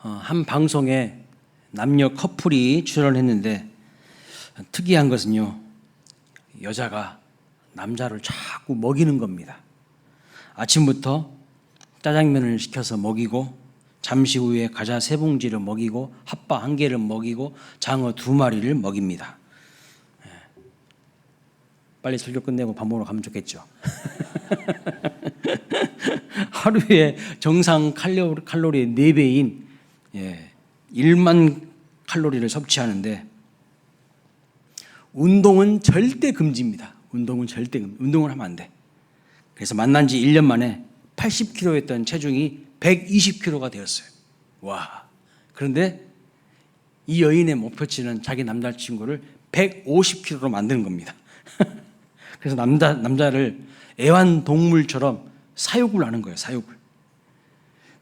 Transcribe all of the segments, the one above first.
한 방송에 남녀 커플이 출연했는데 특이한 것은요, 여자가 남자를 자꾸 먹이는 겁니다. 아침부터 짜장면을 시켜서 먹이고, 잠시 후에 과자 3봉지를 먹이고, 핫바 1개를 먹이고, 장어 2마리를 먹입니다. 빨리 설교 끝내고 밥 먹으러 가면 좋겠죠. 하루에 정상 칼로리의 4배인 1만 칼로리를 섭취하는데, 운동은 절대 금지입니다. 운동을 하면 안 돼. 그래서 만난 지 1년 만에 80kg였던 체중이 120kg가 되었어요. 와. 그런데 이 여인의 목표치는 자기 남자친구를 150kg로 만드는 겁니다. 그래서 남자를 애완동물처럼 사육을 하는 거예요. 사육을.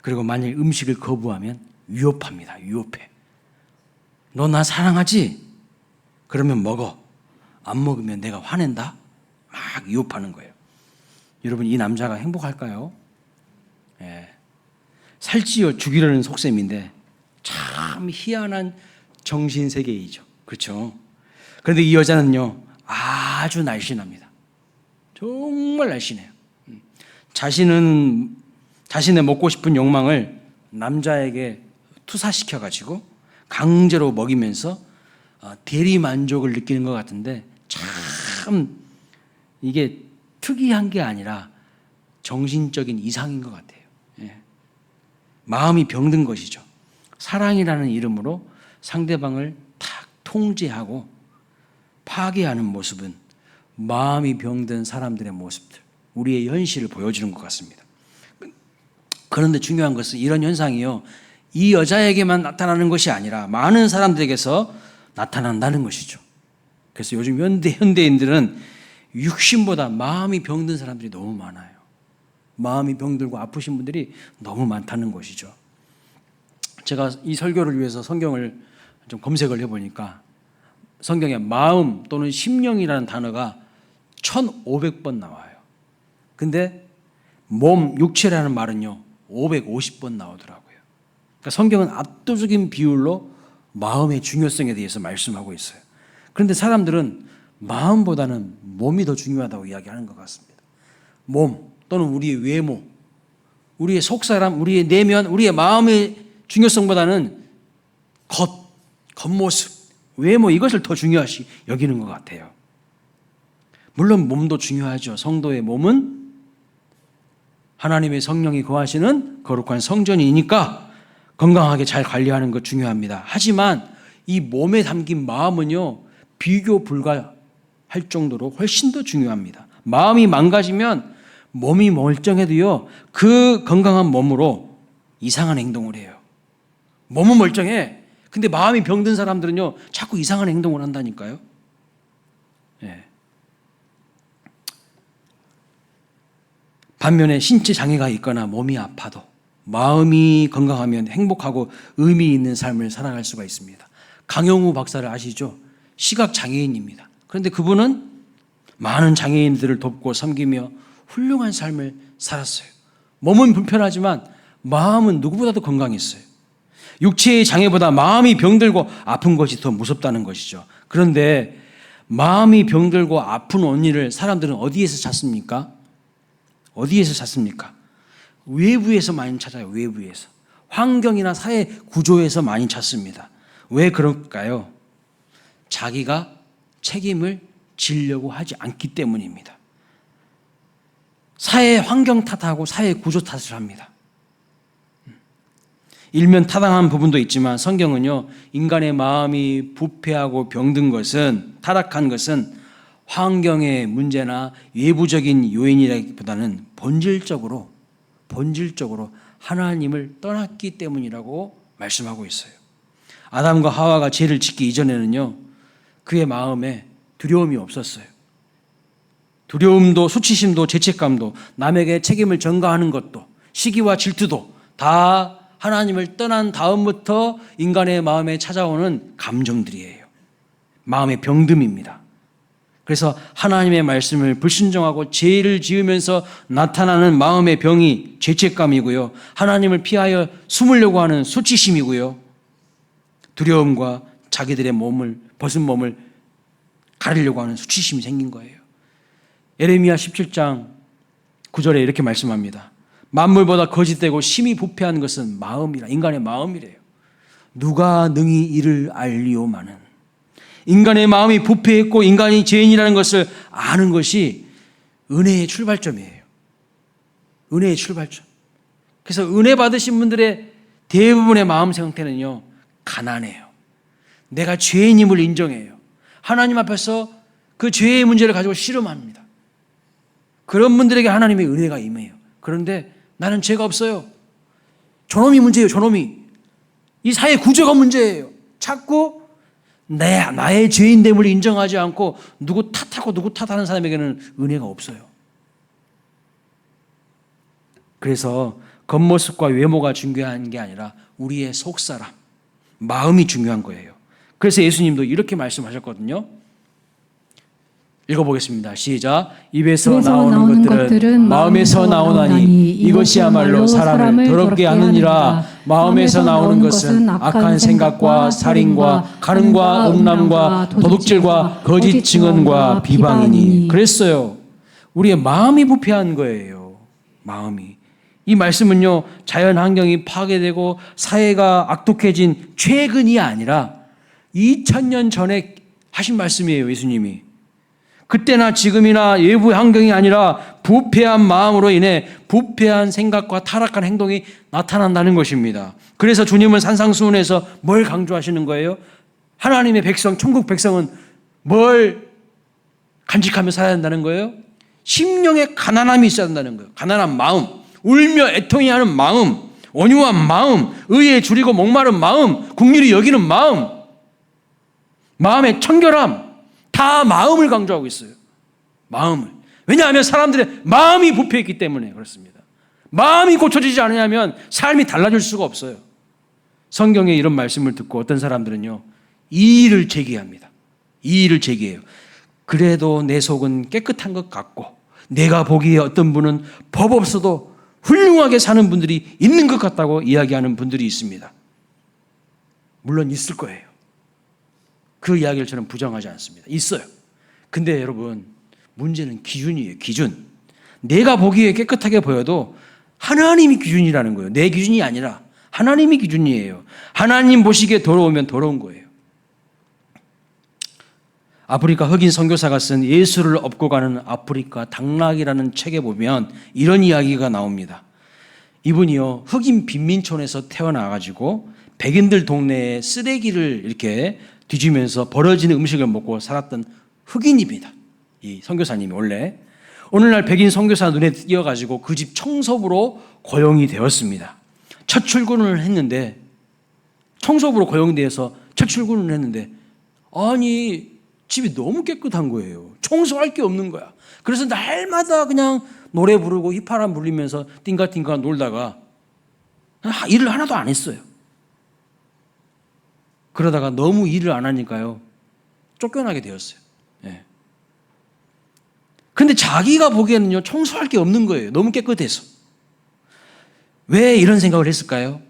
그리고 만약 음식을 거부하면 위협합니다. 위협해. 너 나 사랑하지? 그러면 먹어. 안 먹으면 내가 화낸다? 막 위협하는 거예요. 여러분, 이 남자가 행복할까요? 살찌워 죽이려는 속셈인데 참 희한한 정신세계이죠. 그렇죠? 그런데 이 여자는요, 아주 날씬합니다. 정말 날씬해요. 자신의 먹고 싶은 욕망을 남자에게 투사시켜가지고 강제로 먹이면서 대리만족을 느끼는 것 같은데, 참 이게 특이한 게 아니라 정신적인 이상인 것 같아요. 마음이 병든 것이죠. 사랑이라는 이름으로 상대방을 탁 통제하고 파괴하는 모습은 마음이 병든 사람들의 모습들, 우리의 현실을 보여주는 것 같습니다. 그런데 중요한 것은 이런 현상이요, 이 여자에게만 나타나는 것이 아니라 많은 사람들에게서 나타난다는 것이죠. 그래서 요즘 현대인들은 육신보다 마음이 병든 사람들이 너무 많아요. 마음이 병들고 아프신 분들이 너무 많다는 것이죠. 제가 이 설교를 위해서 성경을 좀 검색을 해보니까 성경에 마음 또는 심령이라는 단어가 1500번 나와요. 근데 몸, 육체라는 말은요 550번 나오더라고요. 그러니까 성경은 압도적인 비율로 마음의 중요성에 대해서 말씀하고 있어요. 그런데 사람들은 마음보다는 몸이 더 중요하다고 이야기하는 것 같습니다. 몸 또는 우리의 외모, 우리의 속사람, 우리의 내면, 우리의 마음의 중요성보다는 겉모습, 외모, 이것을 더 중요시 여기는 것 같아요. 물론 몸도 중요하죠. 성도의 몸은 하나님의 성령이 거하시는 거룩한 성전이니까 건강하게 잘 관리하는 것 중요합니다. 하지만 이 몸에 담긴 마음은요, 비교 불가할 정도로 훨씬 더 중요합니다. 마음이 망가지면 몸이 멀쩡해도요, 그 건강한 몸으로 이상한 행동을 해요. 몸은 멀쩡해. 근데 마음이 병든 사람들은요, 자꾸 이상한 행동을 한다니까요. 반면에 신체 장애가 있거나 몸이 아파도 마음이 건강하면 행복하고 의미 있는 삶을 살아갈 수가 있습니다. 강영우 박사를 아시죠? 시각 장애인입니다. 그런데 그분은 많은 장애인들을 돕고 섬기며 훌륭한 삶을 살았어요. 몸은 불편하지만 마음은 누구보다도 건강했어요. 육체의 장애보다 마음이 병들고 아픈 것이 더 무섭다는 것이죠. 그런데 마음이 병들고 아픈 원인을 사람들은 어디에서 찾습니까? 어디에서 찾습니까? 외부에서 많이 찾아요. 외부에서. 환경이나 사회 구조에서 많이 찾습니다. 왜 그럴까요? 자기가 책임을 지려고 하지 않기 때문입니다. 사회 환경 탓하고 사회 구조 탓을 합니다. 일면 타당한 부분도 있지만 성경은요, 인간의 마음이 부패하고 병든 것은, 타락한 것은 환경의 문제나 외부적인 요인이라기보다는 본질적으로 하나님을 떠났기 때문이라고 말씀하고 있어요. 아담과 하와가 죄를 짓기 이전에는요, 그의 마음에 두려움이 없었어요. 두려움도 수치심도 죄책감도 남에게 책임을 전가하는 것도 시기와 질투도 다 하나님을 떠난 다음부터 인간의 마음에 찾아오는 감정들이에요. 마음의 병듦입니다. 그래서 하나님의 말씀을 불순종하고 죄를 지으면서 나타나는 마음의 병이 죄책감이고요. 하나님을 피하여 숨으려고 하는 수치심이고요. 두려움과 자기들의 벗은 몸을 가리려고 하는 수치심이 생긴 거예요. 예레미야 17장 9절에 이렇게 말씀합니다. 만물보다 거짓되고 심히 부패한 것은 마음이라, 인간의 마음이래요. 누가 능히 이를 알리오마는. 인간의 마음이 부패했고 인간이 죄인이라는 것을 아는 것이 은혜의 출발점이에요. 은혜의 출발점. 그래서 은혜 받으신 분들의 대부분의 마음 상태는요, 가난해요. 내가 죄인임을 인정해요. 하나님 앞에서 그 죄의 문제를 가지고 씨름합니다. 그런 분들에게 하나님의 은혜가 임해요. 그런데 나는 죄가 없어요. 저놈이 문제예요. 저놈이. 이 사회 구조가 문제예요. 자꾸 나의 죄인됨을 인정하지 않고 누구 탓하고 누구 탓하는 사람에게는 은혜가 없어요. 그래서 겉모습과 외모가 중요한 게 아니라 우리의 속사람, 마음이 중요한 거예요. 그래서 예수님도 이렇게 말씀하셨거든요. 읽어보겠습니다. 시작. 입에서 나오는 것들은 마음에서 나오나니 이것이야말로 사람을 더럽게 하느니라. 마음에서 나오는 것은 악한 생각과 살인과 간음과 음란과 도둑질과 거짓 증언과 비방이니. 그랬어요. 우리의 마음이 부패한 거예요. 마음이. 이 말씀은요, 자연 환경이 파괴되고 사회가 악독해진 최근이 아니라 2000년 전에 하신 말씀이에요. 예수님이. 그때나 지금이나 외부 환경이 아니라 부패한 마음으로 인해 부패한 생각과 타락한 행동이 나타난다는 것입니다. 그래서 주님은 산상수훈에서 뭘 강조하시는 거예요? 하나님의 백성, 천국 백성은 뭘 간직하며 살아야 한다는 거예요? 심령의 가난함이 있어야 한다는 거예요. 가난한 마음, 울며 애통해 하는 마음, 온유한 마음, 의에 줄이고 목마른 마음, 긍휼히 여기는 마음, 마음의 청결함, 다 마음을 강조하고 있어요. 마음을. 왜냐하면 사람들의 마음이 부패했기 때문에 그렇습니다. 마음이 고쳐지지 않으면 삶이 달라질 수가 없어요. 성경에 이런 말씀을 듣고 어떤 사람들은요, 이의를 제기합니다. 이의를 제기해요. 그래도 내 속은 깨끗한 것 같고 내가 보기에 어떤 분은 법 없어도 훌륭하게 사는 분들이 있는 것 같다고 이야기하는 분들이 있습니다. 물론 있을 거예요. 그 이야기를 저는 부정하지 않습니다. 있어요. 근데 여러분, 문제는 기준이에요. 기준. 내가 보기에 깨끗하게 보여도 하나님이 기준이라는 거예요. 내 기준이 아니라 하나님이 기준이에요. 하나님 보시기에 더러우면 더러운 거예요. 아프리카 흑인 선교사가 쓴 예수를 업고 가는 아프리카 당락이라는 책에 보면 이런 이야기가 나옵니다. 이분이요, 흑인 빈민촌에서 태어나가지고 백인들 동네에 쓰레기를 이렇게 뒤지면서 벌어지는 음식을 먹고 살았던 흑인입니다. 이 선교사님이 원래. 오늘날 백인 선교사 눈에 띄어가지고 그 집 청소부로 고용이 되었습니다. 첫 출근을 했는데, 청소부로 고용되어서 첫 출근을 했는데, 아니 집이 너무 깨끗한 거예요. 청소할 게 없는 거야. 그래서 날마다 그냥 노래 부르고 휘파람 불리면서 띵가띵가 놀다가 일을 하나도 안 했어요. 그러다가 너무 일을 안 하니까요, 쫓겨나게 되었어요. 예. 근데 자기가 보기에는요, 청소할 게 없는 거예요. 너무 깨끗해서. 왜 이런 생각을 했을까요?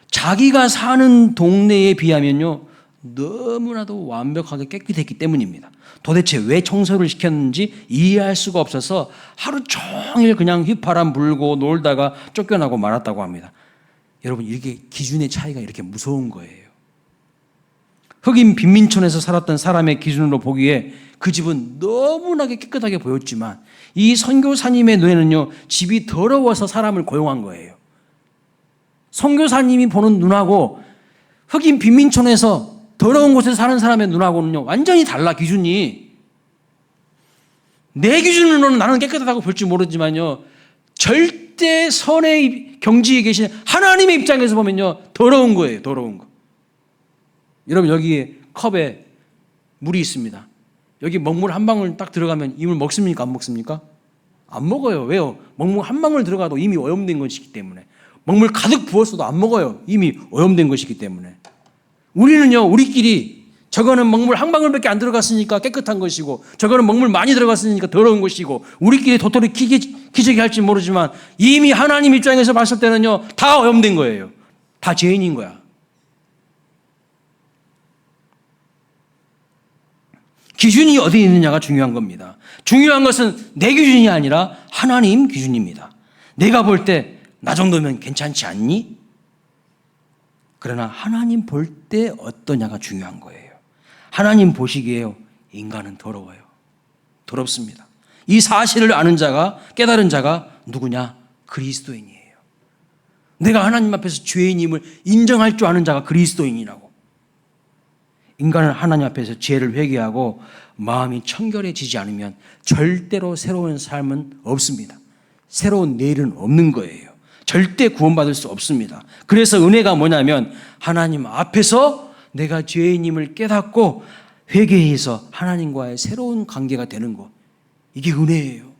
자기가 사는 동네에 비하면요, 너무나도 완벽하게 깨끗했기 때문입니다. 도대체 왜 청소를 시켰는지 이해할 수가 없어서 하루 종일 그냥 휘파람 불고 놀다가 쫓겨나고 말았다고 합니다. 여러분, 이게 기준의 차이가 이렇게 무서운 거예요. 흑인 빈민촌에서 살았던 사람의 기준으로 보기에 그 집은 너무나게 깨끗하게 보였지만 이 선교사님의 눈에는요, 집이 더러워서 사람을 고용한 거예요. 선교사님이 보는 눈하고 흑인 빈민촌에서 더러운 곳에 사는 사람의 눈하고는요, 완전히 달라. 기준이. 내 기준으로는 나는 깨끗하다고 볼지 모르지만요, 절대 선의 경지에 계신 하나님의 입장에서 보면요, 더러운 거예요. 더러운 거. 여러분, 여기 컵에 물이 있습니다. 여기 먹물 한 방울 딱 들어가면 이 물 먹습니까? 안 먹습니까? 안 먹어요. 왜요? 먹물 한 방울 들어가도 이미 오염된 것이기 때문에. 먹물 가득 부었어도 안 먹어요. 이미 오염된 것이기 때문에. 우리는요, 우리끼리 저거는 먹물 한 방울밖에 안 들어갔으니까 깨끗한 것이고 저거는 먹물 많이 들어갔으니까 더러운 것이고 우리끼리 도토리 기저귀 할지 모르지만 이미 하나님 입장에서 봤을 때는요 다 오염된 거예요. 다 죄인인 거야. 기준이 어디 있느냐가 중요한 겁니다. 중요한 것은 내 기준이 아니라 하나님 기준입니다. 내가 볼 때 나 정도면 괜찮지 않니? 그러나 하나님 볼 때 어떠냐가 중요한 거예요. 하나님 보시기에요 인간은 더러워요. 더럽습니다. 이 사실을 아는 자가 깨달은 자가 누구냐? 그리스도인이에요. 내가 하나님 앞에서 죄인임을 인정할 줄 아는 자가 그리스도인이라고. 인간은 하나님 앞에서 죄를 회개하고 마음이 청결해지지 않으면 절대로 새로운 삶은 없습니다. 새로운 내일은 없는 거예요. 절대 구원받을 수 없습니다. 그래서 은혜가 뭐냐면 하나님 앞에서 내가 죄인임을 깨닫고 회개해서 하나님과의 새로운 관계가 되는 것. 이게 은혜예요.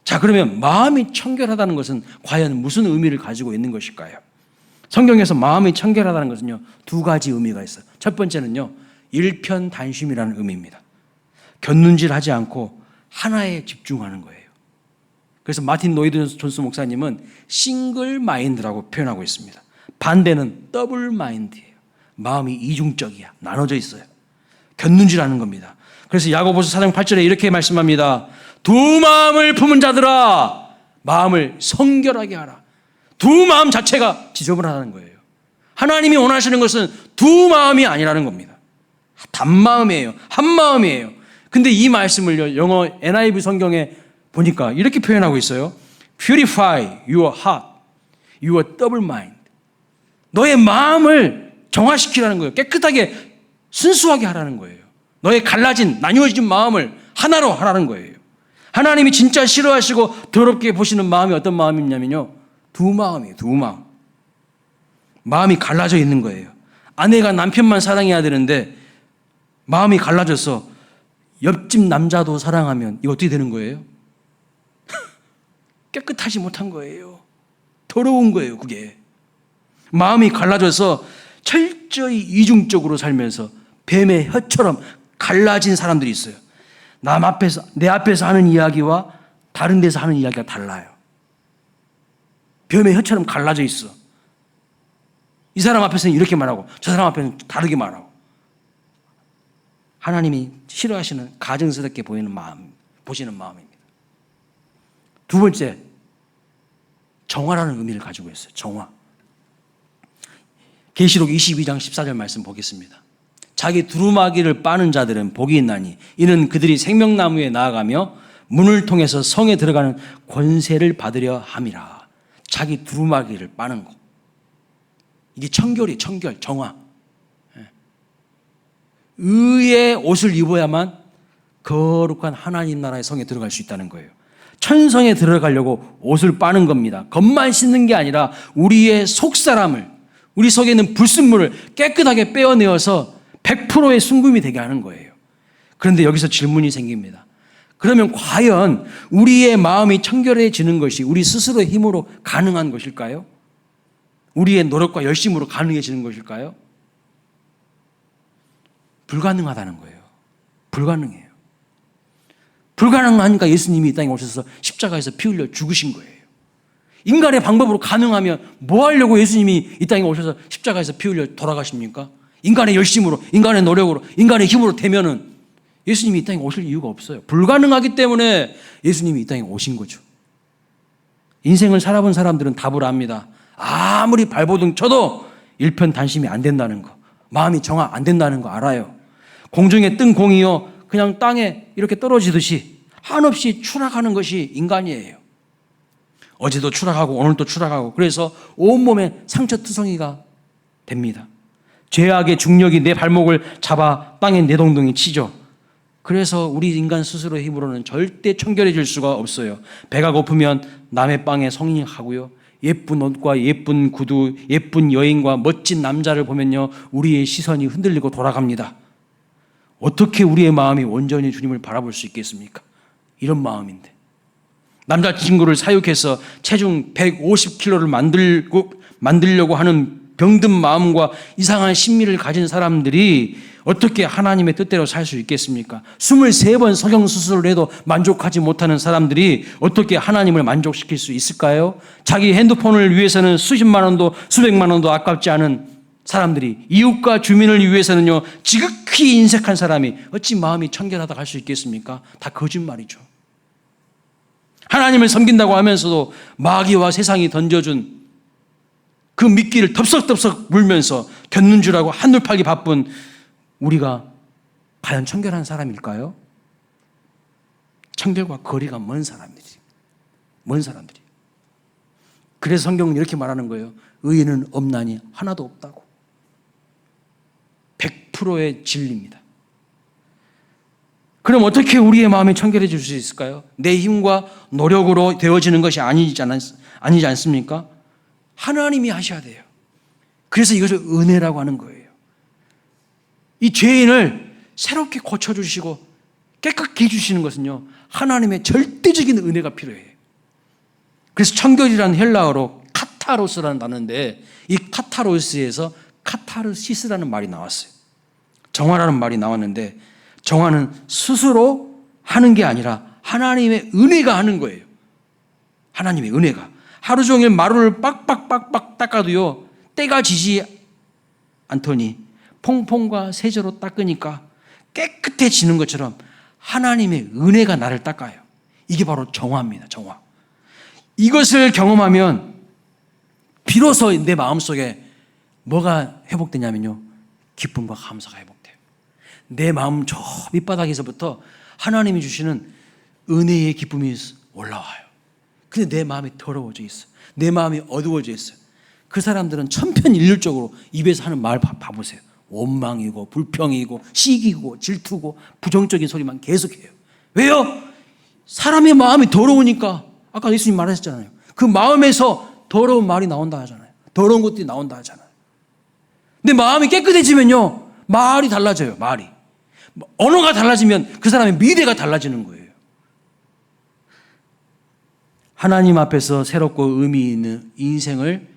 자, 그러면 마음이 청결하다는 것은 과연 무슨 의미를 가지고 있는 것일까요? 성경에서 마음이 청결하다는 것은요 두 가지 의미가 있어요. 첫 번째는요 일편단심이라는 의미입니다. 곁눈질하지 않고 하나에 집중하는 거예요. 그래서 마틴 노이드 존스 목사님은 싱글 마인드라고 표현하고 있습니다. 반대는 더블 마인드예요. 마음이 이중적이야. 나눠져 있어요. 곁눈질하는 겁니다. 그래서 야고보서 4장 8절에 이렇게 말씀합니다. 두 마음을 품은 자들아 마음을 성결하게 하라. 두 마음 자체가 지저분하다는 거예요. 하나님이 원하시는 것은 두 마음이 아니라는 겁니다. 단마음이에요. 한마음이에요. 근데 이 말씀을요 영어 NIV 성경에 보니까 이렇게 표현하고 있어요. Purify your heart, your double mind. 너의 마음을 정화시키라는 거예요. 깨끗하게 순수하게 하라는 거예요. 너의 갈라진 나뉘어진 마음을 하나로 하라는 거예요. 하나님이 진짜 싫어하시고 더럽게 보시는 마음이 어떤 마음이냐면요 두 마음이에요. 두 마음. 마음이 갈라져 있는 거예요. 아내가 남편만 사랑해야 되는데 마음이 갈라져서 옆집 남자도 사랑하면 이거 어떻게 되는 거예요? 깨끗하지 못한 거예요. 더러운 거예요. 그게. 마음이 갈라져서 철저히 이중적으로 살면서 뱀의 혀처럼 갈라진 사람들이 있어요. 내 앞에서 하는 이야기와 다른 데서 하는 이야기가 달라요. 뱀의 혀처럼 갈라져 있어. 이 사람 앞에서는 이렇게 말하고 저 사람 앞에서는 다르게 말하고. 하나님이 싫어하시는 가증스럽게 보시는 마음입니다. 두 번째, 정화라는 의미를 가지고 있어요. 정화. 계시록 22장 14절 말씀 보겠습니다. 자기 두루마기를 빠는 자들은 복이 있나니 이는 그들이 생명나무에 나아가며 문을 통해서 성에 들어가는 권세를 받으려 함이라. 자기 두루마기를 빠는 거. 이게 청결이 청결, 정화. 의의 옷을 입어야만 거룩한 하나님 나라의 성에 들어갈 수 있다는 거예요. 천성에 들어가려고 옷을 빠는 겁니다. 겉만 씻는 게 아니라 우리의 속사람을, 우리 속에 있는 불순물을 깨끗하게 빼어내어서 100%의 순금이 되게 하는 거예요. 그런데 여기서 질문이 생깁니다. 그러면 과연 우리의 마음이 청결해지는 것이 우리 스스로의 힘으로 가능한 것일까요? 우리의 노력과 열심으로 가능해지는 것일까요? 불가능하다는 거예요. 불가능해요. 불가능하니까 예수님이 이 땅에 오셔서 십자가에서 피 흘려 죽으신 거예요. 인간의 방법으로 가능하면 뭐 하려고 예수님이 이 땅에 오셔서 십자가에서 피 흘려 돌아가십니까? 인간의 열심으로, 인간의 노력으로, 인간의 힘으로 되면은 예수님이 이 땅에 오실 이유가 없어요. 불가능하기 때문에 예수님이 이 땅에 오신 거죠. 인생을 살아본 사람들은 답을 압니다. 아무리 발버둥 쳐도 일편단심이 안 된다는 거, 마음이 정화 안 된다는 거 알아요. 공중에 뜬 공이요 그냥 땅에 이렇게 떨어지듯이 한없이 추락하는 것이 인간이에요. 어제도 추락하고 오늘도 추락하고 그래서 온몸에 상처투성이가 됩니다. 죄악의 중력이 내 발목을 잡아 땅에 내동댕이 치죠. 그래서 우리 인간 스스로의 힘으로는 절대 청결해질 수가 없어요. 배가 고프면 남의 빵에 성행하고요. 예쁜 옷과 예쁜 구두, 예쁜 여인과 멋진 남자를 보면요 우리의 시선이 흔들리고 돌아갑니다. 어떻게 우리의 마음이 온전히 주님을 바라볼 수 있겠습니까? 이런 마음인데 남자친구를 사육해서 체중 150kg를 만들려고 하는 병든 마음과 이상한 심리를 가진 사람들이 어떻게 하나님의 뜻대로 살 수 있겠습니까? 23번 성형수술을 해도 만족하지 못하는 사람들이 어떻게 하나님을 만족시킬 수 있을까요? 자기 핸드폰을 위해서는 수십만 원도 수백만 원도 아깝지 않은 사람들이, 이웃과 주민을 위해서는요 지극히 인색한 사람이 어찌 마음이 청결하다 할 수 있겠습니까? 다 거짓말이죠. 하나님을 섬긴다고 하면서도 마귀와 세상이 던져준 그 미끼를 덥석덥석 물면서 견눈 줄하고 한눈 팔기 바쁜 우리가 과연 청결한 사람일까요? 청결과 거리가 먼 사람들이. 그래서 성경은 이렇게 말하는 거예요. 의인은 없나니 하나도 없다고. 100%의 진리입니다. 그럼 어떻게 우리의 마음이 청결해질 수 있을까요? 내 힘과 노력으로 되어지는 것이 아니지 않습니까? 하나님이 하셔야 돼요. 그래서 이것을 은혜라고 하는 거예요. 이 죄인을 새롭게 고쳐주시고 깨끗게 해주시는 것은요 하나님의 절대적인 은혜가 필요해요. 그래서 청결이라는 헬라어로 카타로스라는 단어인데, 이 카타로스에서 카타르시스라는 말이 나왔어요. 정화라는 말이 나왔는데, 정화는 스스로 하는 게 아니라 하나님의 은혜가 하는 거예요. 하나님의 은혜가. 하루 종일 마루를 빡빡빡빡 닦아도요 때가 지지 않더니 퐁퐁과 세제로 닦으니까 깨끗해지는 것처럼 하나님의 은혜가 나를 닦아요. 이게 바로 정화입니다. 정화. 이것을 경험하면 비로소 내 마음속에 뭐가 회복되냐면요 기쁨과 감사가 회복돼요. 내 마음 저 밑바닥에서부터 하나님이 주시는 은혜의 기쁨이 올라와요. 근데 내 마음이 더러워져 있어요. 내 마음이 어두워져 있어요. 그 사람들은 천편일률적으로 입에서 하는 말 봐보세요. 원망이고 불평이고 시기고 질투고 부정적인 소리만 계속해요. 왜요? 사람의 마음이 더러우니까. 아까 예수님 말하셨잖아요. 그 마음에서 더러운 말이 나온다 하잖아요. 더러운 것들이 나온다 하잖아요. 근데 마음이 깨끗해지면요 말이 달라져요. 말이. 언어가 달라지면 그 사람의 미래가 달라지는 거예요. 하나님 앞에서 새롭고 의미 있는 인생을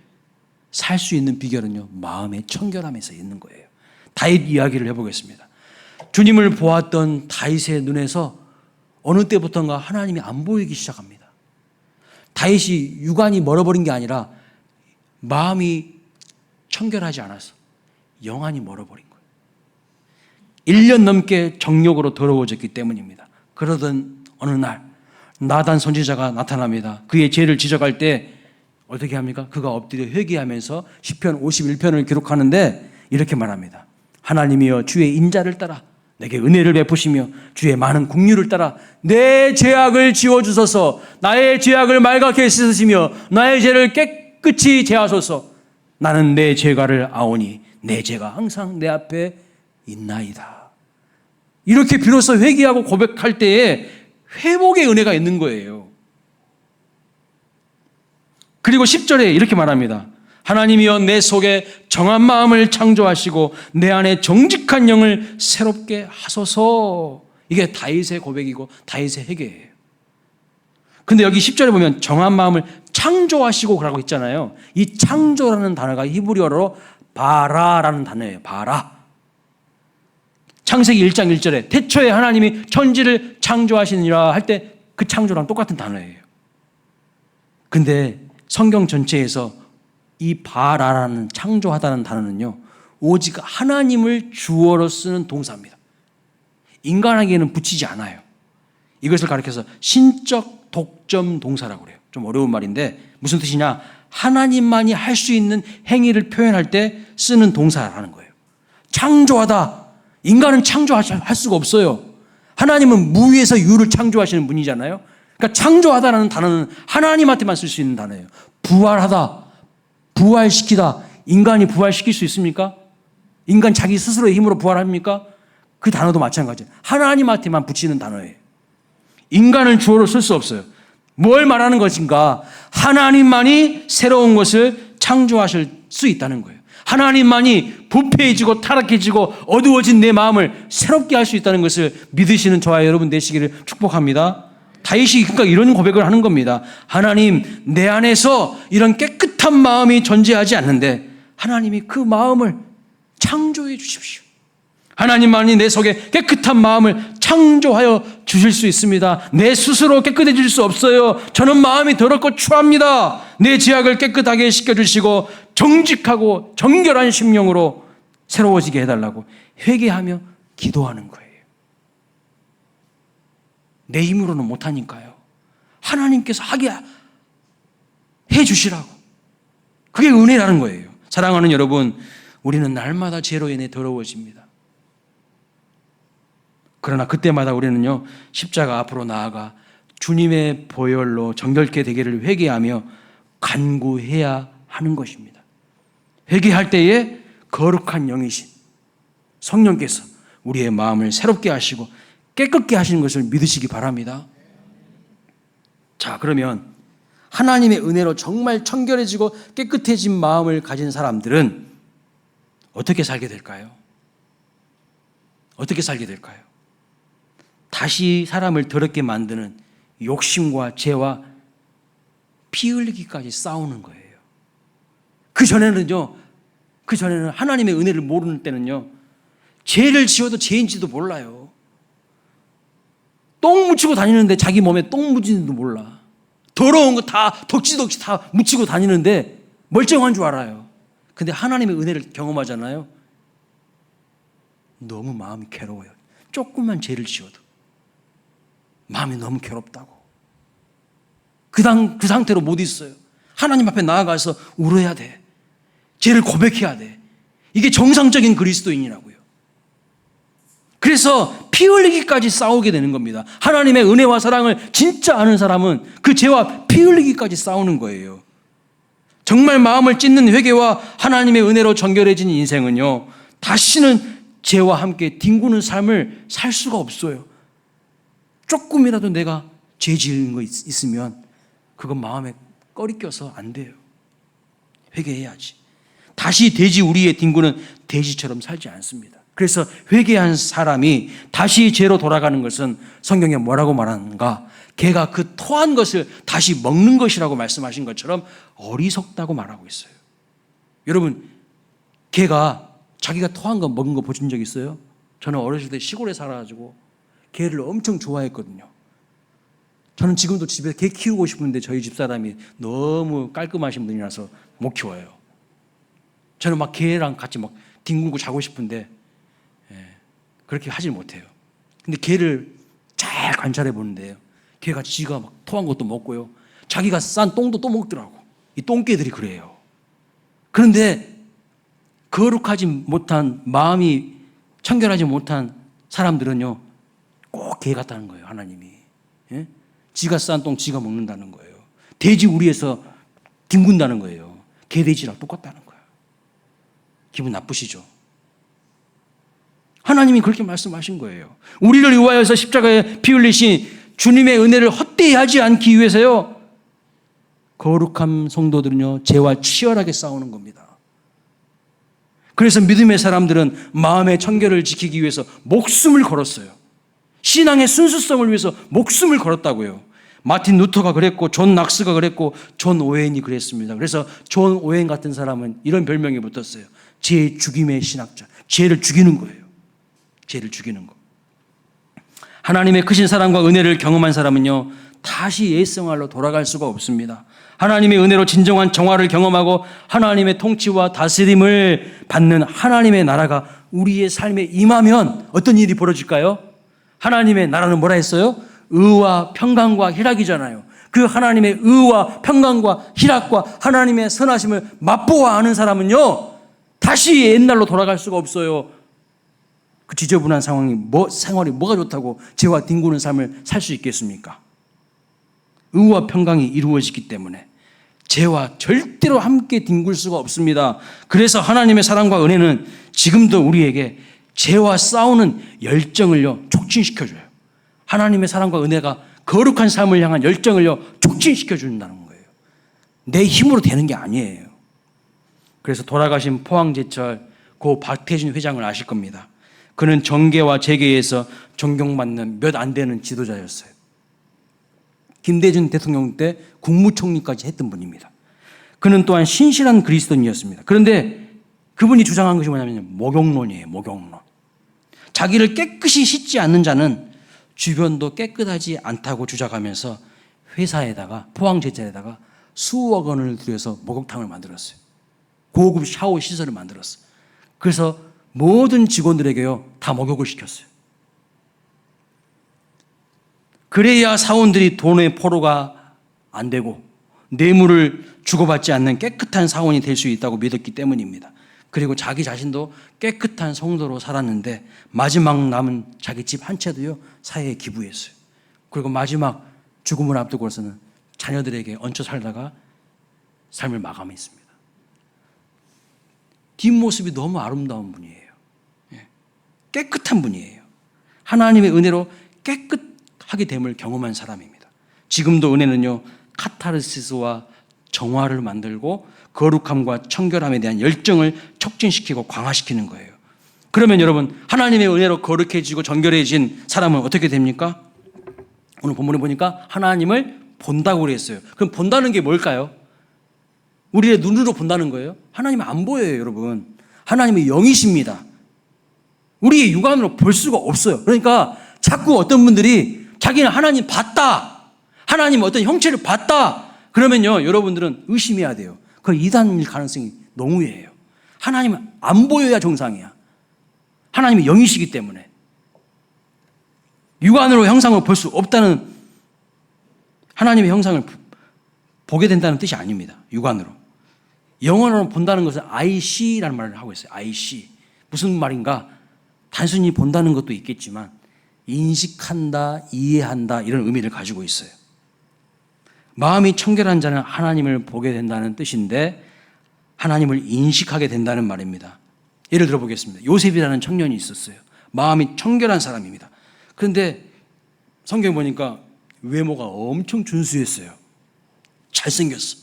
살 수 있는 비결은요 마음의 청결함에서 있는 거예요. 다윗 이야기를 해보겠습니다. 주님을 보았던 다윗의 눈에서 어느 때부터인가 하나님이 안 보이기 시작합니다. 다윗이 육안이 멀어버린 게 아니라 마음이 청결하지 않아서 영안이 멀어버린 거예요. 1년 넘게 정욕으로 더러워졌기 때문입니다. 그러던 어느 날 나단 선지자가 나타납니다. 그의 죄를 지적할 때 어떻게 합니까? 그가 엎드려 회개하면서 시편 51편을 기록하는데 이렇게 말합니다. 하나님이여 주의 인자를 따라 내게 은혜를 베푸시며 주의 많은 긍휼을 따라 내 죄악을 지워주소서. 나의 죄악을 말갛게 씻으시며 나의 죄를 깨끗이 제하소서. 나는 내 죄가를 아오니 내 죄가 항상 내 앞에 있나이다. 이렇게 비로소 회개하고 고백할 때에 회복의 은혜가 있는 거예요. 그리고 10절에 이렇게 말합니다. 하나님이여 내 속에 정한 마음을 창조하시고 내 안에 정직한 영을 새롭게 하소서. 이게 다윗의 고백이고 다윗의 회개예요. 근데 여기 10절에 보면 정한 마음을 창조하시고 그러고 있잖아요. 이 창조라는 단어가 히브리어로 바라라는 단어예요. 바라. 창세기 1장 1절에 태초에 하나님이 천지를 창조하시니라 할 때 그 창조랑 똑같은 단어예요. 근데 성경 전체에서 이 바라라는 창조하다는 단어는요 오직 하나님을 주어로 쓰는 동사입니다. 인간에게는 붙이지 않아요. 이것을 가리켜서 신적 독점 동사라고 그래요. 좀 어려운 말인데 무슨 뜻이냐, 하나님만이 할 수 있는 행위를 표현할 때 쓰는 동사라는 거예요. 창조하다. 인간은 창조할 수가 없어요. 하나님은 무에서 유를 창조하시는 분이잖아요. 그러니까 창조하다라는 단어는 하나님한테만 쓸 수 있는 단어예요. 부활하다, 부활시키다. 인간이 부활시킬 수 있습니까? 인간 자기 스스로의 힘으로 부활합니까? 그 단어도 마찬가지예요. 하나님한테만 붙이는 단어예요. 인간을 주어로 쓸 수 없어요. 뭘 말하는 것인가? 하나님만이 새로운 것을 창조하실 수 있다는 거예요. 하나님만이 부패해지고 타락해지고 어두워진 내 마음을 새롭게 할 수 있다는 것을 믿으시는 저와 여러분 되시기를 축복합니다. 다윗이 그러니까 이런 고백을 하는 겁니다. 하나님, 내 안에서 이런 깨끗한 마음이 존재하지 않는데 하나님이 그 마음을 창조해 주십시오. 하나님만이 내 속에 깨끗한 마음을 창조하여 주실 수 있습니다. 내 스스로 깨끗해질 수 없어요. 저는 마음이 더럽고 추합니다. 내 죄악을 깨끗하게 씻겨주시고 정직하고 정결한 심령으로 새로워지게 해달라고 회개하며 기도하는 거예요. 내 힘으로는 못하니까요. 하나님께서 하게 해주시라고. 그게 은혜라는 거예요. 사랑하는 여러분, 우리는 날마다 죄로 인해 더러워집니다. 그러나 그때마다 우리는요, 십자가 앞으로 나아가 주님의 보혈로 정결케 되기를 회개하며 간구해야 하는 것입니다. 회개할 때에 거룩한 영이신 성령께서 우리의 마음을 새롭게 하시고 깨끗게 하시는 것을 믿으시기 바랍니다. 자, 그러면 하나님의 은혜로 정말 청결해지고 깨끗해진 마음을 가진 사람들은 어떻게 살게 될까요? 어떻게 살게 될까요? 다시 사람을 더럽게 만드는 욕심과 죄와 피 흘리기까지 싸우는 거예요. 그전에는 하나님의 은혜를 모르는 때는요, 죄를 지어도 죄인지도 몰라요. 똥 묻히고 다니는데 자기 몸에 똥 묻히는지도 몰라. 더러운 거 다 덕지덕지 다 묻히고 다니는데 멀쩡한 줄 알아요. 근데 하나님의 은혜를 경험하잖아요. 너무 마음이 괴로워요. 조금만 죄를 지어도 마음이 너무 괴롭다고. 그 상태로 못 있어요. 하나님 앞에 나아가서 울어야 돼. 죄를 고백해야 돼. 이게 정상적인 그리스도인이라고요. 그래서 피 흘리기까지 싸우게 되는 겁니다. 하나님의 은혜와 사랑을 진짜 아는 사람은 그 죄와 피 흘리기까지 싸우는 거예요. 정말 마음을 찢는 회개와 하나님의 은혜로 정결해진 인생은요, 다시는 죄와 함께 뒹구는 삶을 살 수가 없어요. 조금이라도 내가 죄 지은 거 있으면 그건 마음에 꺼리 껴서 안 돼요. 회개해야지. 다시 돼지 우리의 뒹구는 돼지처럼 살지 않습니다. 그래서 회개한 사람이 다시 죄로 돌아가는 것은 성경에 뭐라고 말하는가? 개가 그 토한 것을 다시 먹는 것이라고 말씀하신 것처럼 어리석다고 말하고 있어요. 여러분, 개가 자기가 토한 거 먹은 거 보신 적 있어요? 저는 어렸을 때 시골에 살아가지고 개를 엄청 좋아했거든요. 저는 지금도 집에서 개 키우고 싶은데 저희 집사람이 너무 깔끔하신 분이라서 못 키워요. 저는 막 개랑 같이 막 뒹굴고 자고 싶은데 그렇게 하질 못해요. 근데 개를 잘 관찰해 보는데요, 개가 지가 막 토한 것도 먹고요, 자기가 싼 똥도 또 먹더라고. 이 똥개들이 그래요. 그런데 거룩하지 못한, 마음이 청결하지 못한 사람들은요, 꼭 개 같다는 거예요. 하나님이. 예? 지가 싼 똥 지가 먹는다는 거예요. 돼지 우리에서 뒹군다는 거예요. 개 돼지랑 똑같다는 거예요. 기분 나쁘시죠? 하나님이 그렇게 말씀하신 거예요. 우리를 위하여서 십자가에 피 흘리신 주님의 은혜를 헛되이 하지 않기 위해서요, 거룩한 성도들은요, 죄와 치열하게 싸우는 겁니다. 그래서 믿음의 사람들은 마음의 청결을 지키기 위해서 목숨을 걸었어요. 신앙의 순수성을 위해서 목숨을 걸었다고요. 마틴 루터가 그랬고, 존 낙스가 그랬고, 존 오웬이 그랬습니다. 그래서 존 오웬 같은 사람은 이런 별명이 붙었어요. 죄 죽임의 신학자. 죄를 죽이는 거예요. 죄를 죽이는 거. 하나님의 크신 사랑과 은혜를 경험한 사람은요, 다시 옛생활로 돌아갈 수가 없습니다. 하나님의 은혜로 진정한 정화를 경험하고 하나님의 통치와 다스림을 받는 하나님의 나라가 우리의 삶에 임하면 어떤 일이 벌어질까요? 하나님의 나라는 뭐라 했어요? 의와 평강과 희락이잖아요. 그 하나님의 의와 평강과 희락과 하나님의 선하심을 맛보아 아는 사람은요, 다시 옛날로 돌아갈 수가 없어요. 그 지저분한 생활이 뭐가 좋다고 죄와 뒹구는 삶을 살 수 있겠습니까? 의와 평강이 이루어지기 때문에 죄와 절대로 함께 뒹굴 수가 없습니다. 그래서 하나님의 사랑과 은혜는 지금도 우리에게 죄와 싸우는 열정을요, 촉진시켜줘요. 하나님의 사랑과 은혜가 거룩한 삶을 향한 열정을요, 촉진시켜준다는 거예요. 내 힘으로 되는 게 아니에요. 그래서 돌아가신 포항제철 고 박태진 회장을 아실 겁니다. 그는 정계와 재계에서 존경받는 몇 안 되는 지도자였어요. 김대중 대통령 때 국무총리까지 했던 분입니다. 그는 또한 신실한 그리스도인이었습니다. 그런데 그분이 주장한 것이 뭐냐면 목욕론이에요. 목욕론. 자기를 깨끗이 씻지 않는 자는 주변도 깨끗하지 않다고 주장하면서 회사에다가 포항제철에다가 수억 원을 들여서 목욕탕을 만들었어요. 고급 샤워 시설을 만들었어요. 그래서 모든 직원들에게요 다 목욕을 시켰어요. 그래야 사원들이 돈의 포로가 안 되고 뇌물을 주고받지 않는 깨끗한 사원이 될 수 있다고 믿었기 때문입니다. 그리고 자기 자신도 깨끗한 성도로 살았는데 마지막 남은 자기 집 한 채도요 사회에 기부했어요. 그리고 마지막 죽음을 앞두고서는 자녀들에게 얹혀 살다가 삶을 마감했습니다. 뒷모습이 너무 아름다운 분이에요. 깨끗한 분이에요. 하나님의 은혜로 깨끗하게 됨을 경험한 사람입니다. 지금도 은혜는요 카타르시스와 정화를 만들고 거룩함과 청결함에 대한 열정을 촉진시키고 강화시키는 거예요. 그러면 여러분 하나님의 은혜로 거룩해지고 정결해진 사람은 어떻게 됩니까? 오늘 본문에 보니까 하나님을 본다고 그랬어요. 그럼 본다는 게 뭘까요? 우리의 눈으로 본다는 거예요? 하나님은 안 보여요, 여러분. 하나님이 영이십니다. 우리의 육안으로 볼 수가 없어요. 그러니까 자꾸 어떤 분들이 자기는 하나님 봤다, 하나님 어떤 형체를 봤다, 그러면요 여러분들은 의심해야 돼요. 그 이단일 가능성이 농후해요. 하나님은 안 보여야 정상이야. 하나님이 영이시기 때문에. 육안으로 형상을 볼 수 없다는, 하나님의 형상을 보게 된다는 뜻이 아닙니다. 육안으로. 영어로 본다는 것은 I see라는 말을 하고 있어요. I see. 무슨 말인가? 단순히 본다는 것도 있겠지만 인식한다, 이해한다 이런 의미를 가지고 있어요. 마음이 청결한 자는 하나님을 보게 된다는 뜻인데 하나님을 인식하게 된다는 말입니다. 예를 들어 보겠습니다. 요셉이라는 청년이 있었어요. 마음이 청결한 사람입니다. 그런데 성경 보니까 외모가 엄청 준수했어요. 잘생겼어.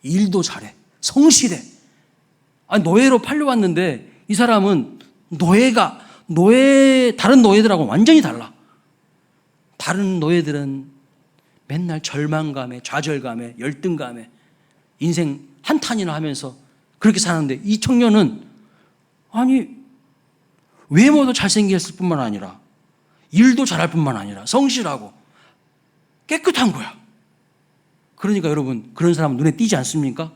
일도 잘해. 성실해. 노예로 팔려왔는데 이 사람은 다른 노예들하고 완전히 달라. 다른 노예들은 맨날 절망감에, 좌절감에, 열등감에 인생 한탄이나 하면서 그렇게 사는데 이 청년은 외모도 잘생겼을 뿐만 아니라 일도 잘할 뿐만 아니라 성실하고 깨끗한 거야. 그러니까 여러분 그런 사람은 눈에 띄지 않습니까?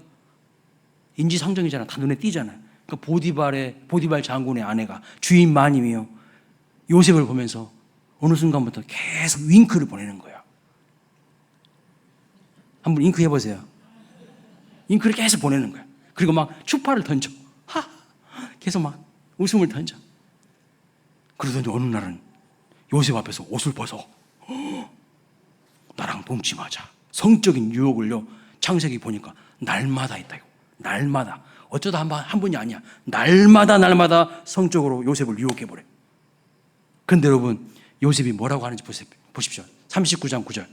인지상정이잖아. 다 눈에 띄잖아요. 그러니까 보디발 장군의 아내가 주인 마님이요 요셉을 보면서 어느 순간부터 계속 윙크를 보내는 거야. 한번 윙크 해보세요. 윙크를 계속 보내는 거야. 그리고 막 추파를 던져. 계속 막 웃음을 던져. 그러더니 어느 날은 요셉 앞에서 옷을 벗어. 나랑 동침하자. 성적인 유혹을요 창세기 보니까 날마다 있다. 날마다. 어쩌다 한 번이 아니야. 날마다 성적으로 요셉을 유혹해버려. 그런데 여러분 요셉이 뭐라고 하는지 보십시오. 39장 9절.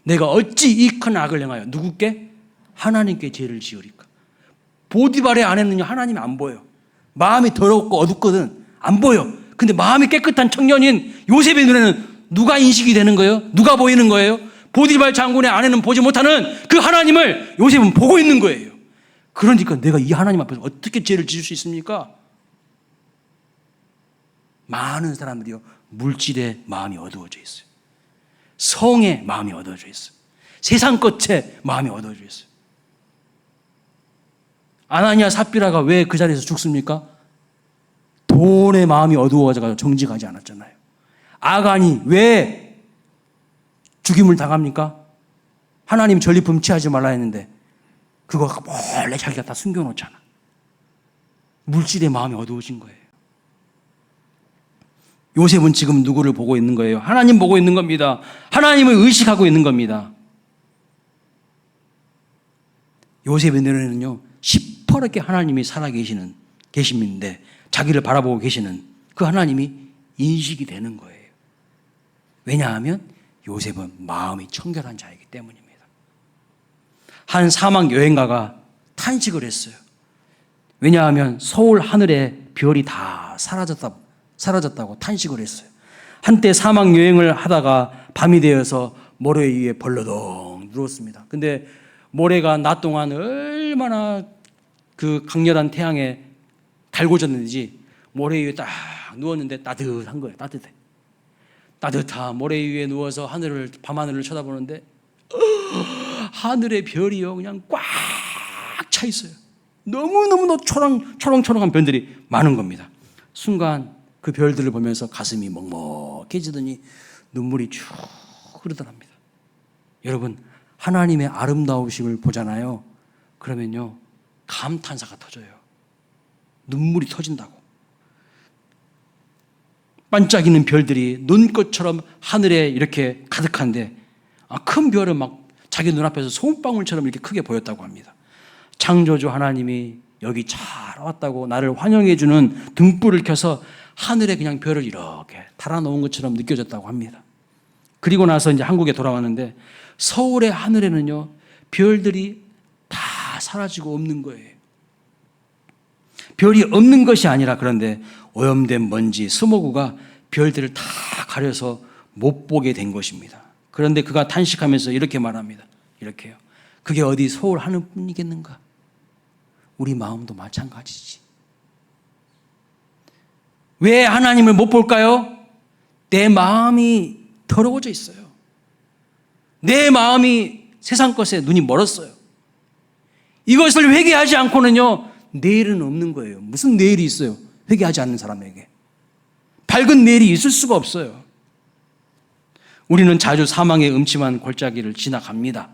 내가 어찌 이 큰 악을 행하여 누구께? 하나님께 죄를 지으리까. 보디발의 아내는요 하나님이 안 보여. 마음이 더럽고 어둡거든. 안 보여. 근데 마음이 깨끗한 청년인 요셉의 눈에는 누가 인식이 되는 거예요? 누가 보이는 거예요? 보디발 장군의 아내는 보지 못하는 그 하나님을 요셉은 보고 있는 거예요. 그러니까 내가 이 하나님 앞에서 어떻게 죄를 지을 수 있습니까? 많은 사람들이요 물질에 마음이 어두워져 있어요. 성에 마음이 어두워져 있어요. 세상 것에 마음이 어두워져 있어요. 아나니아 삽비라가 왜 그 자리에서 죽습니까? 돈에 마음이 어두워져서 정직하지 않았잖아요. 아간이 왜 죽임을 당합니까? 하나님 전리품 취하지 말라 했는데 그거 몰래 자기가 다 숨겨놓잖아. 물질의 마음이 어두워진 거예요. 요셉은 지금 누구를 보고 있는 거예요? 하나님 보고 있는 겁니다. 하나님을 의식하고 있는 겁니다. 요셉의 눈에는요 시퍼렇게 하나님이 계시는데 자기를 바라보고 계시는 그 하나님이 인식이 되는 거예요. 왜냐하면 요셉은 마음이 청결한 자이기 때문입니다. 한 사막 여행가가 탄식을 했어요. 왜냐하면 서울 하늘에 별이 다 사라졌다고 탄식을 했어요. 한때 사막 여행을 하다가 밤이 되어서 모래 위에 벌러덩 누웠습니다. 근데 모래가 낮 동안 얼마나 그 강렬한 태양에 달고 졌는지 모래 위에 딱 누웠는데 따뜻한 거예요. 따뜻해. 따뜻한 모래 위에 누워서 밤하늘을 쳐다보는데 하늘의 별이요 그냥 꽉 차 있어요. 너무너무 초롱초롱한 별들이 많은 겁니다. 순간 그 별들을 보면서 가슴이 먹먹해지더니 눈물이 쭉 흐르더랍니다. 여러분, 하나님의 아름다우심을 보잖아요. 그러면요 감탄사가 터져요. 눈물이 터진다고. 반짝이는 별들이 눈꽃처럼 하늘에 이렇게 가득한데 큰 별은 막 자기 눈앞에서 소금방울처럼 이렇게 크게 보였다고 합니다. 창조주 하나님이 여기 잘 왔다고 나를 환영해 주는 등불을 켜서 하늘에 그냥 별을 이렇게 달아놓은 것처럼 느껴졌다고 합니다. 그리고 나서 이제 한국에 돌아왔는데 서울의 하늘에는요 별들이 다 사라지고 없는 거예요. 별이 없는 것이 아니라 그런데 오염된 먼지, 스모그가 별들을 다 가려서 못 보게 된 것입니다. 그런데 그가 탄식하면서 이렇게 말합니다. 이렇게요. 그게 어디 서울 하늘뿐이겠는가? 우리 마음도 마찬가지지. 왜 하나님을 못 볼까요? 내 마음이 더러워져 있어요. 내 마음이 세상 것에 눈이 멀었어요. 이것을 회개하지 않고는요 내일은 없는 거예요. 무슨 내일이 있어요? 회개하지 않는 사람에게. 밝은 내일이 있을 수가 없어요. 우리는 자주 사망의 음침한 골짜기를 지나갑니다.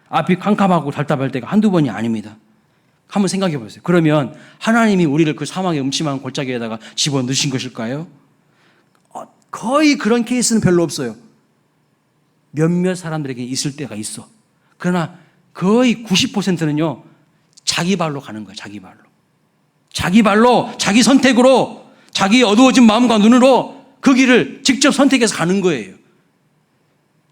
앞이 캄캄하고 답답할 때가 한두 번이 아닙니다. 한번 생각해 보세요. 그러면 하나님이 우리를 그 사망의 음침한 골짜기에다가 집어넣으신 것일까요? 거의 그런 케이스는 별로 없어요. 몇몇 사람들에게 있을 때가 있어. 그러나 거의 90%는요 자기 발로 가는 거예요. 자기 발로. 자기 발로, 자기 선택으로, 자기 어두워진 마음과 눈으로 그 길을 직접 선택해서 가는 거예요.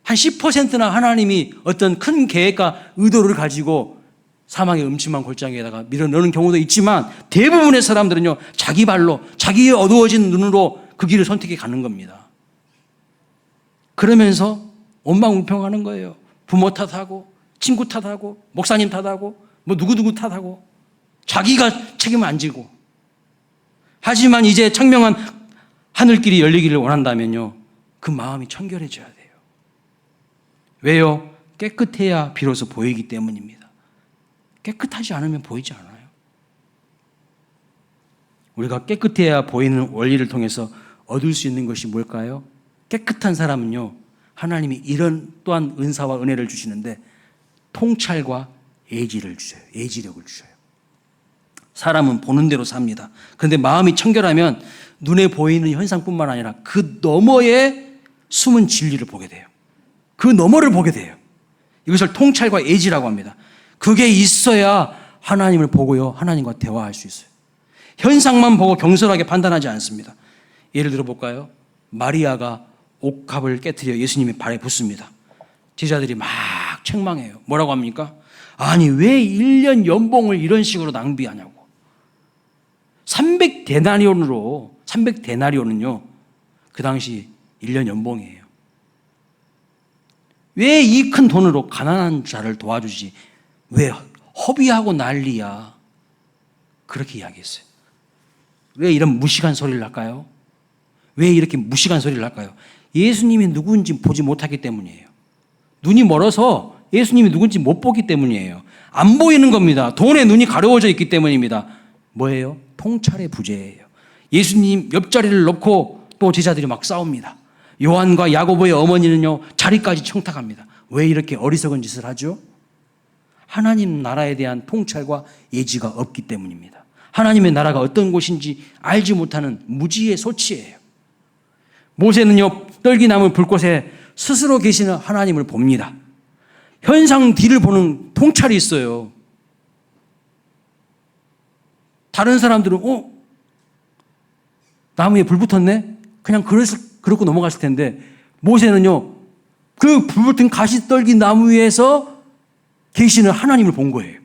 한 10%나 하나님이 어떤 큰 계획과 의도를 가지고 사망의 음침한 골짜기에다가 밀어넣는 경우도 있지만 대부분의 사람들은요 자기 발로, 자기의 어두워진 눈으로 그 길을 선택해 가는 겁니다. 그러면서 원망불평하는 거예요. 부모 탓하고 친구 탓하고 목사님 탓하고 뭐 누구누구 탓하고 자기가 책임을 안 지고. 하지만 이제 청명한 하늘길이 열리기를 원한다면요 그 마음이 청결해져야 돼요. 왜요? 깨끗해야 비로소 보이기 때문입니다. 깨끗하지 않으면 보이지 않아요. 우리가 깨끗해야 보이는 원리를 통해서 얻을 수 있는 것이 뭘까요? 깨끗한 사람은요 하나님이 이런 또한 은사와 은혜를 주시는데 통찰과 예지를 주셔요. 예지력을 주셔요. 사람은 보는 대로 삽니다. 그런데 마음이 청결하면 눈에 보이는 현상뿐만 아니라 그 너머의 숨은 진리를 보게 돼요. 그 너머를 보게 돼요. 이것을 통찰과 예지라고 합니다. 그게 있어야 하나님을 보고요 하나님과 대화할 수 있어요. 현상만 보고 경솔하게 판단하지 않습니다. 예를 들어 볼까요? 마리아가 옥합을 깨트려 예수님의 발에 붓습니다. 제자들이 막 책망해요. 뭐라고 합니까? 아니 왜 1년 연봉을 이런 식으로 낭비하냐고. 300데나리온은요 그 당시 1년 연봉이에요. 왜 이 큰 돈으로 가난한 자를 도와주지? 왜 허비하고 난리야? 그렇게 이야기했어요. 왜 이런 무식한 소리를 할까요? 왜 이렇게 무식한 소리를 할까요? 예수님이 누구인지 보지 못하기 때문이에요. 눈이 멀어서 예수님이 누군지 못 보기 때문이에요. 안 보이는 겁니다. 돈에 눈이 가려워져 있기 때문입니다. 뭐예요? 통찰의 부재예요. 예수님 옆자리를 놓고 또 제자들이 막 싸웁니다. 요한과 야고보의 어머니는요 자리까지 청탁합니다. 왜 이렇게 어리석은 짓을 하죠? 하나님 나라에 대한 통찰과 예지가 없기 때문입니다. 하나님의 나라가 어떤 곳인지 알지 못하는 무지의 소치예요. 모세는요 떨기나무 불꽃에 스스로 계시는 하나님을 봅니다. 현상 뒤를 보는 통찰이 있어요. 다른 사람들은 나무에 불 붙었네? 그냥 그러고 넘어갔을 텐데 모세는요 그 불 붙은 가시떨기 나무 위에서 계시는 하나님을 본 거예요.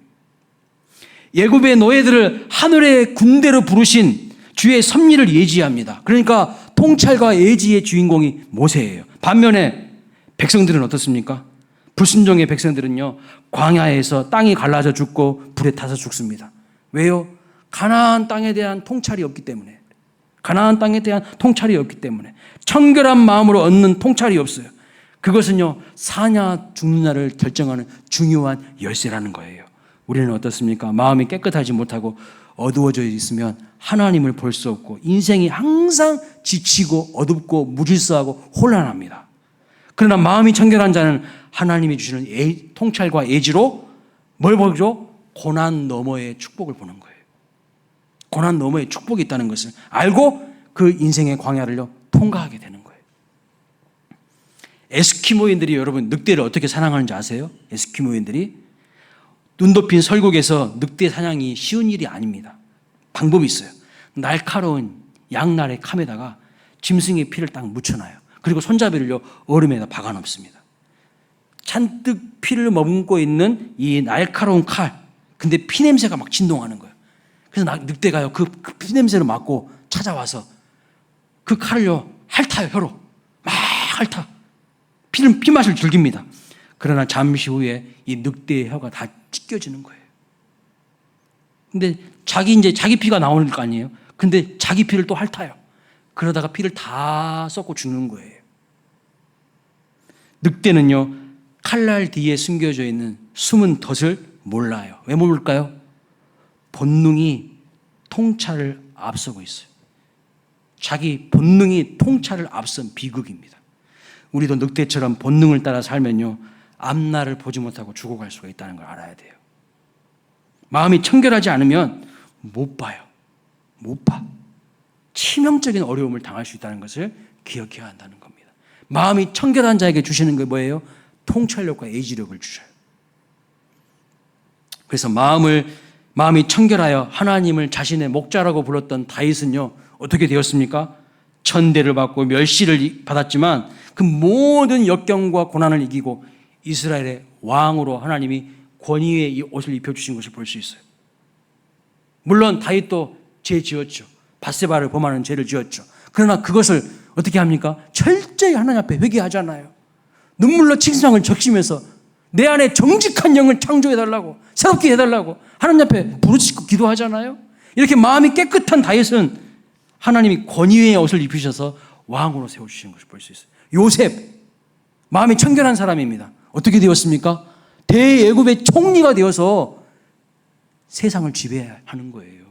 예굽의 노예들을 하늘의 군대로 부르신 주의 섭리를 예지합니다. 그러니까 통찰과 예지의 주인공이 모세예요. 반면에 백성들은 어떻습니까? 불순종의 백성들은요 광야에서 땅이 갈라져 죽고 불에 타서 죽습니다. 왜요? 가나안 땅에 대한 통찰이 없기 때문에, 가나안 땅에 대한 통찰이 없기 때문에, 청결한 마음으로 얻는 통찰이 없어요. 그것은요, 사냐 죽느냐를 결정하는 중요한 열쇠라는 거예요. 우리는 어떻습니까? 마음이 깨끗하지 못하고 어두워져 있으면 하나님을 볼 수 없고 인생이 항상 지치고 어둡고 무질서하고 혼란합니다. 그러나 마음이 청결한 자는 하나님이 주시는 통찰과 예지로 뭘 보죠? 고난 너머의 축복을 보는 거예요. 고난 너머의 축복이 있다는 것을 알고 그 인생의 광야를요 통과하게 되는 거예요. 에스키모인들이 여러분 늑대를 어떻게 사냥하는지 아세요? 에스키모인들이 눈 덮인 설국에서 늑대 사냥이 쉬운 일이 아닙니다. 방법이 있어요. 날카로운 양날의 칼에다가 짐승의 피를 딱 묻혀놔요. 그리고 손잡이를요 얼음에다 박아놓습니다. 잔뜩 피를 머금고 있는 이 날카로운 칼, 근데 피 냄새가 막 진동하는 거예요. 그래서 늑대가요 그 피 냄새를 맡고 찾아와서 그 칼을요 핥아요. 혀로 막 핥아 피 맛을 즐깁니다. 그러나 잠시 후에 이 늑대의 혀가 다 찢겨지는 거예요. 근데 자기 피가 나오는 거 아니에요? 근데 자기 피를 또 핥아요. 그러다가 피를 다 썩고 죽는 거예요. 늑대는요 칼날 뒤에 숨겨져 있는 숨은 덫을 몰라요. 왜 모를까요? 본능이 통찰을 앞서고 있어요. 자기 본능이 통찰을 앞선 비극입니다. 우리도 늑대처럼 본능을 따라 살면요 앞날을 보지 못하고 죽어갈 수가 있다는 걸 알아야 돼요. 마음이 청결하지 않으면 못 봐요. 못 봐. 치명적인 어려움을 당할 수 있다는 것을 기억해야 한다는 겁니다. 마음이 청결한 자에게 주시는 게 뭐예요? 통찰력과 예지력을 주셔요. 그래서 마음이 청결하여 하나님을 자신의 목자라고 불렀던 다윗은요 어떻게 되었습니까? 천대를 받고 멸시를 받았지만 그 모든 역경과 고난을 이기고 이스라엘의 왕으로 하나님이 권위의 이 옷을 입혀주신 것을 볼 수 있어요. 물론 다윗도 죄 지었죠. 밧세바를 범하는 죄를 지었죠. 그러나 그것을 어떻게 합니까? 철저히 하나님 앞에 회개하잖아요. 눈물로 칭송을 적시면서 내 안에 정직한 영을 창조해달라고, 새롭게 해달라고 하나님 앞에 부르짖고 기도하잖아요. 이렇게 마음이 깨끗한 다윗은 하나님이 권위의 옷을 입히셔서 왕으로 세워주시는 것을 볼 수 있어요. 요셉, 마음이 청결한 사람입니다. 어떻게 되었습니까? 대애굽의 총리가 되어서 세상을 지배하는 거예요.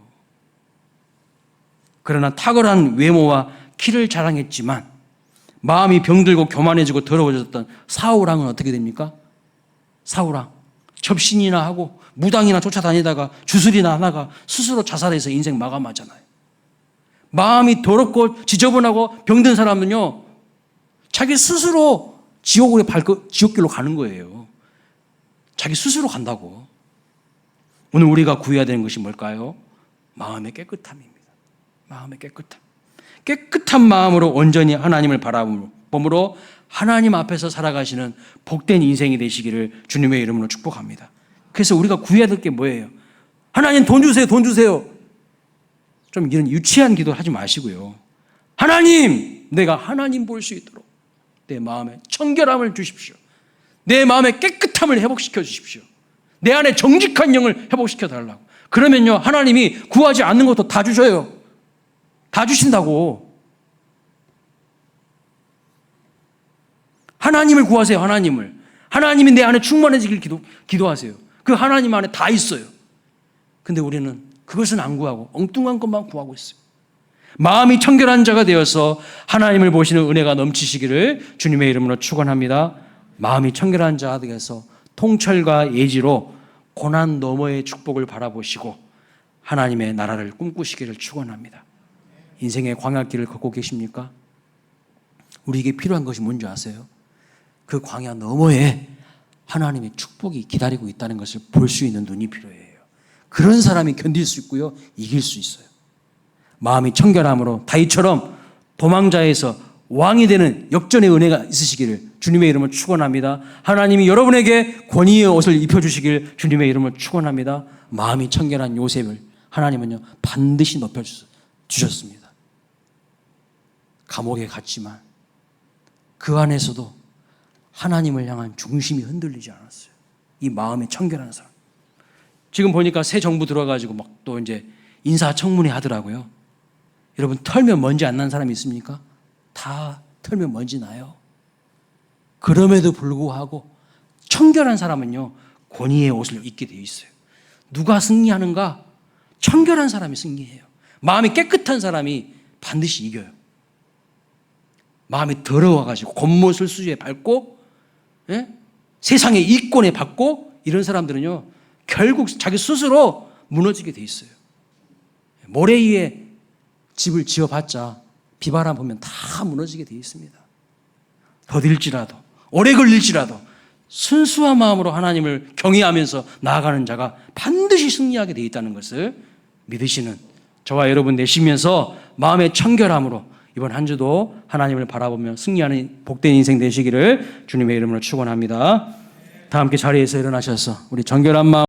그러나 탁월한 외모와 키를 자랑했지만 마음이 병들고 교만해지고 더러워졌던 사울왕은 어떻게 됩니까? 사울왕 접신이나 하고 무당이나 쫓아다니다가 주술이나 하다가 스스로 자살해서 인생 마감하잖아요. 마음이 더럽고 지저분하고 병든 사람은요 자기 스스로 지옥길로 가는 거예요. 자기 스스로 간다고. 오늘 우리가 구해야 되는 것이 뭘까요? 마음의 깨끗함입니다. 마음의 깨끗함. 깨끗한 마음으로 온전히 하나님을 바라봄으로 하나님 앞에서 살아가시는 복된 인생이 되시기를 주님의 이름으로 축복합니다. 그래서 우리가 구해야 될 게 뭐예요? 하나님 돈 주세요, 돈 주세요. 좀 이런 유치한 기도 하지 마시고요. 하나님, 내가 하나님 볼 수 있도록 내 마음에 청결함을 주십시오. 내 마음의 깨끗함을 회복시켜 주십시오. 내 안에 정직한 영을 회복시켜 달라고. 그러면요 하나님이 구하지 않는 것도 다 주셔요. 다 주신다고. 하나님을 구하세요. 하나님을. 하나님이 내 안에 충만해지길 기도하세요. 그 하나님 안에 다 있어요. 근데 우리는 그것은 안 구하고 엉뚱한 것만 구하고 있어요. 마음이 청결한 자가 되어서 하나님을 보시는 은혜가 넘치시기를 주님의 이름으로 축원합니다. 마음이 청결한 자가 되어서 통찰과 예지로 고난 너머의 축복을 바라보시고 하나님의 나라를 꿈꾸시기를 축원합니다. 인생의 광야길을 걷고 계십니까? 우리에게 필요한 것이 뭔지 아세요? 그 광야 너머에 하나님의 축복이 기다리고 있다는 것을 볼 수 있는 눈이 필요해요. 그런 사람이 견딜 수 있고요, 이길 수 있어요. 마음이 청결함으로 다윗처럼 도망자에서 왕이 되는 역전의 은혜가 있으시기를 주님의 이름을 축원합니다. 하나님이 여러분에게 권위의 옷을 입혀주시길 주님의 이름을 축원합니다. 마음이 청결한 요셉을 하나님은요 반드시 높여주셨습니다. 감옥에 갔지만 그 안에서도 하나님을 향한 중심이 흔들리지 않았어요. 이 마음이 청결한 사람. 지금 보니까 새 정부 들어가지고 막 또 이제 인사청문회 하더라고요. 여러분, 털면 먼지 안 난 사람이 있습니까? 다 털면 먼지 나요. 그럼에도 불구하고 청결한 사람은요, 권위의 옷을 입게 되어 있어요. 누가 승리하는가? 청결한 사람이 승리해요. 마음이 깨끗한 사람이 반드시 이겨요. 마음이 더러워가지고 겉모술수에 밟고, 예? 세상의 이권에 받고, 이런 사람들은요, 결국 자기 스스로 무너지게 돼 있어요. 모래 위에 집을 지어봤자 비바람 보면 다 무너지게 돼 있습니다. 더딜지라도, 오래 걸릴지라도 순수한 마음으로 하나님을 경외하면서 나아가는 자가 반드시 승리하게 돼 있다는 것을 믿으시는 저와 여러분 되시면서 마음의 청결함으로 이번 한 주도 하나님을 바라보며 승리하는 복된 인생 되시기를 주님의 이름으로 축원합니다. 다 함께 자리에서 일어나셔서 우리 정결한 마음